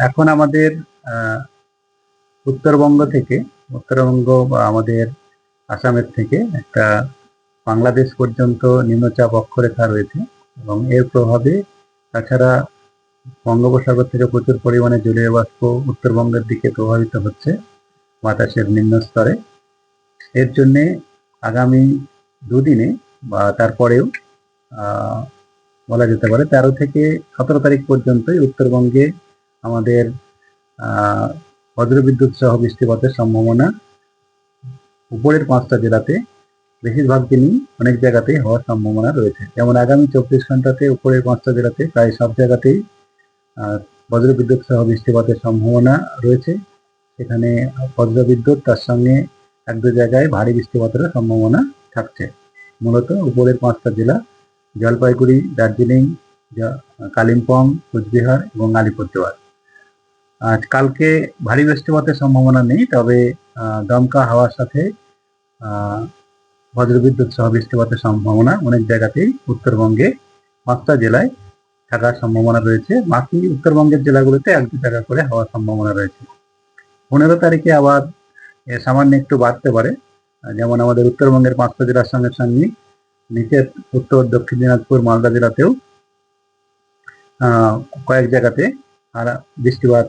এখন আমাদের উত্তরবঙ্গ থেকে, উত্তরবঙ্গ বা আমাদের আসামের থেকে একটা বাংলাদেশ পর্যন্ত নিম্নচাপ অক্ষরেখা রয়েছে এবং এর প্রভাবে তাছাড়া বঙ্গোপসাগর থেকে প্রচুর পরিমাণে জলীয় বাষ্প উত্তরবঙ্গের দিকে প্রভাবিত হচ্ছে বাতাসের নিম্ন স্তরে। এর জন্যে আগামী দুদিনে বা তারপরেও বলা যেতে পারে 13 থেকে 17 তারিখ পর্যন্তই উত্তরবঙ্গে আমাদের বজ্রবিদ্যুৎ সহ বৃষ্টিপাতের সম্ভাবনা উপরের 5টা জেলাতে বেশিরভাগ দিনই অনেক জায়গাতেই হওয়ার সম্ভাবনা রয়েছে। যেমন আগামী 24 ঘন্টাতে উপরের 5টা জেলাতে প্রায় সব জায়গাতেই বজ্রবিদ্যুৎ সহ বৃষ্টিপাতের সম্ভাবনা রয়েছে। সেখানে বজ্রবিদ্যুৎ তার সঙ্গে 1-2 জায়গায় ভারী বৃষ্টিপাতের সম্ভাবনা থাকছে। মূলত উপরের 5টা জেলা জলপাইগুড়ি, দার্জিলিং, কালিম্পং, কোচবিহার এবং আলিপুরদুয়ার। আজ কালকে ভারী বৃষ্টিপাতের সম্ভাবনা নেই, তবে দমকা হাওয়ার সাথে বজ্রবিদ্যুৎ সহ বৃষ্টিপাতের সম্ভাবনা অনেক জায়গাতেই উত্তরবঙ্গে 5টা জেলায় থাকার সম্ভাবনা রয়েছে। বাকি উত্তরবঙ্গের জেলাগুলোতে 1-2 জায়গা করে হওয়ার সম্ভাবনা রয়েছে। 15 তারিখে আবার সামান্য একটু বাড়তে পারে, যেমন আমাদের উত্তরবঙ্গের 5টা জেলার সঙ্গে সঙ্গে নিচের উত্তর, দক্ষিণ দিনাজপুর, মালদা জেলাতেও কয়েক জায়গাতে আর বৃষ্টিপাত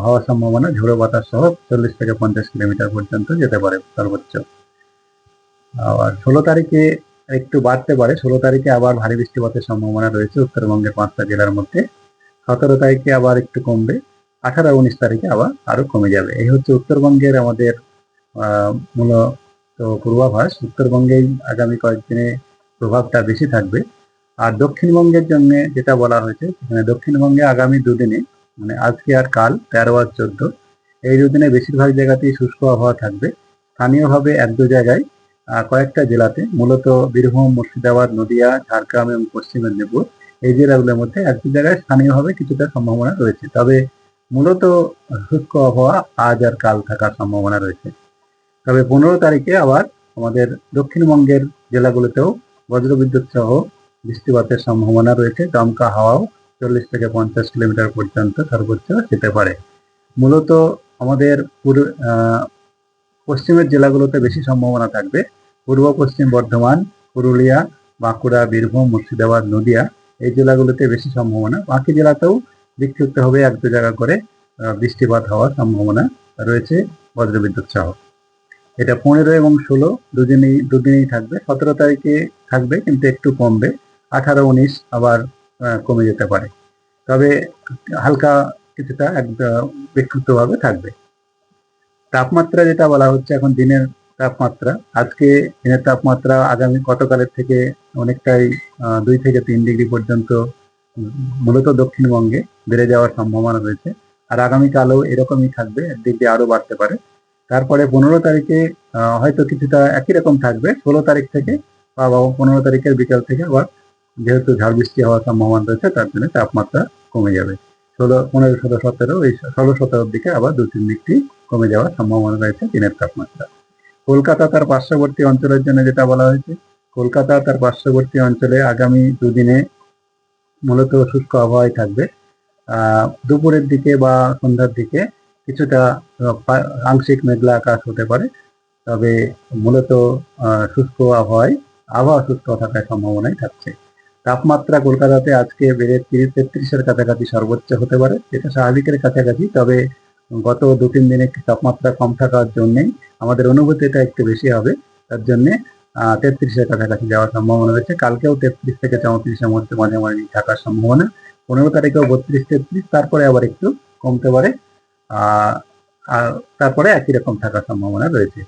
হওয়ার সম্ভাবনা, ঝোড়ো বাতাস সহ 40 থেকে 50 কিলোমিটার পর্যন্ত যেতে পারে সর্বোচ্চ। আবার 16 তারিখে একটু বাড়তে পারে, 16 তারিখে আবার ভারী বৃষ্টিপাতের সম্ভাবনা রয়েছে উত্তরবঙ্গের 5টা জেলার মধ্যে। 17 তারিখে আবার একটু কমবে, 18-19 তারিখে আবার আরো কমে যাবে। এই হচ্ছে উত্তরবঙ্গের আমাদের মূলত পূর্বাভাস। উত্তরবঙ্গেই আগামী কয়েকদিনে প্রভাবটা বেশি থাকবে। আর দক্ষিণবঙ্গের জন্য যেটা বলা হয়েছে, দক্ষিণবঙ্গে আগামী দুদিনে, মানে আজকে আর কাল 13 আর 14, এই দুদিনে বেশিরভাগ জায়গাতেই শুষ্ক আবহাওয়া থাকবে। স্থানীয়ভাবে 1-2 জায়গায় কয়েকটা জেলাতে, মূলত বীরভূম, মুর্শিদাবাদ, নদিয়া, ঝাড়গ্রাম এবং পশ্চিম মেদিনীপুর, এই জেলাগুলোর মধ্যে 1-2 জায়গায় স্থানীয়ভাবে কিছুটা সম্ভাবনা রয়েছে। তবে মূলত শুষ্ক আবহাওয়া আজ আর কাল থাকার সম্ভাবনা রয়েছে। তবে 15 তারিখে আবার আমাদের দক্ষিণবঙ্গের জেলাগুলোতেও বজ্রবিদ্যুৎ সহ বৃষ্টিপাতের সম্ভাবনা রয়েছে। দমকা হাওয়াও 40 থেকে 50 কিলোমিটার পর্যন্ত সর্বোচ্চ যেতে পারে। মূলত আমাদের পশ্চিমের জেলাগুলোতে বেশি সম্ভাবনা থাকবে। পূর্ব পশ্চিম বর্ধমান, পুরুলিয়া, বাঁকুড়া, বীরভূম, মুর্শিদাবাদ, নদিয়া, এই জেলাগুলোতে বেশি সম্ভাবনা। বাকি জেলাতেও বিক্ষিপ্তভাবে 1-2 জায়গা করে বৃষ্টিপাত হওয়ার সম্ভাবনা রয়েছে বজ্রবিদ্যুৎ সহ। এটা 15 এবং 16 দুদিনেই থাকবে। 17 তারিখে থাকবে কিন্তু একটু কমবে, 18-19 আবার কমে যেতে পারে। তবে হালকা কিছুটা বিক্ষিপ্তভাবে থাকবে। তাপমাত্রা যেটা বলা হচ্ছে এখন, দিনের তাপমাত্রা, আজকে দিনের তাপমাত্রা আগামী গতকালের থেকে অনেকটাই 2 থেকে 3 ডিগ্রি পর্যন্ত মূলত দক্ষিণবঙ্গে বেড়ে যাওয়ার সম্ভাবনা রয়েছে। আর আগামীকালও এরকমই থাকবে, 1 ডিগ্রি আরো বাড়তে পারে। তারপরে 15 তারিখে হয়তো কিছুটা একই রকম থাকবে। 16 তারিখ থেকে বা 15 তারিখের বিকাল থেকে আবার যেহেতু ঝড় বৃষ্টি হওয়ার সম্ভাবনা রয়েছে, তার জন্য তাপমাত্রা কমে যাবে। 16, 15, 16, 17, এই 16, 17 দিকে আবার 2-3 ডিগ্রি কমে যাওয়ার সম্ভাবনা রয়েছে দিনের তাপমাত্রা। কলকাতা তার পার্শ্ববর্তী অঞ্চলের জন্য যেটা বলা হয়েছে, কলকাতা তার পার্শ্ববর্তী অঞ্চলে আগামী দুদিনে মূলত শুষ্ক আবহাওয়াই থাকবে। দুপুরের দিকে বা সন্ধ্যার দিকে কিছুটা আংশিক মেঘলা আকাশ হতে পারে, তবে মূলত শুষ্ক আবহাওয়া শুষ্ক থাকার সম্ভাবনাই থাকছে। তাপমাত্রা কলকাতাতে আজকে বেড়ে 30-33-এর কাছাকাছি সর্বোচ্চ হতে পারে, যেটা স্বাভাবিকের কাছাকাছি। তবে গত 2-3 দিনে তাপমাত্রা কম থাকার জন্যেই আমাদের অনুভূতিটা একটু বেশি হবে, তার জন্যে 33-এর কাছাকাছি যাওয়ার সম্ভাবনা রয়েছে। কালকেও 33 থেকে 34-এর মধ্যে মাঝামাঝি থাকার সম্ভাবনা। 15 তারিখেও 32-33, তারপরে আবার একটু কমতে পারে, আর তারপরে একই রকম থাকার সম্ভাবনা রয়েছে।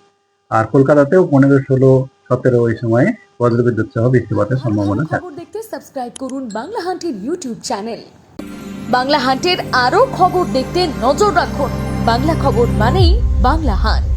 আর কলকাতাতেও 15, 16, 17 ওই সময়ে বজ্রবিদ্যুৎ সহ বৃষ্টিপাতের সম্ভাবনা থাকে। খবর দেখতে সাবস্ক্রাইব করুন বাংলা হান্টের ইউটিউব চ্যানেল। বাংলা হান্টের আরও খবর দেখতে নজর রাখুন। বাংলা খবর মানেই বাংলা হান্ট।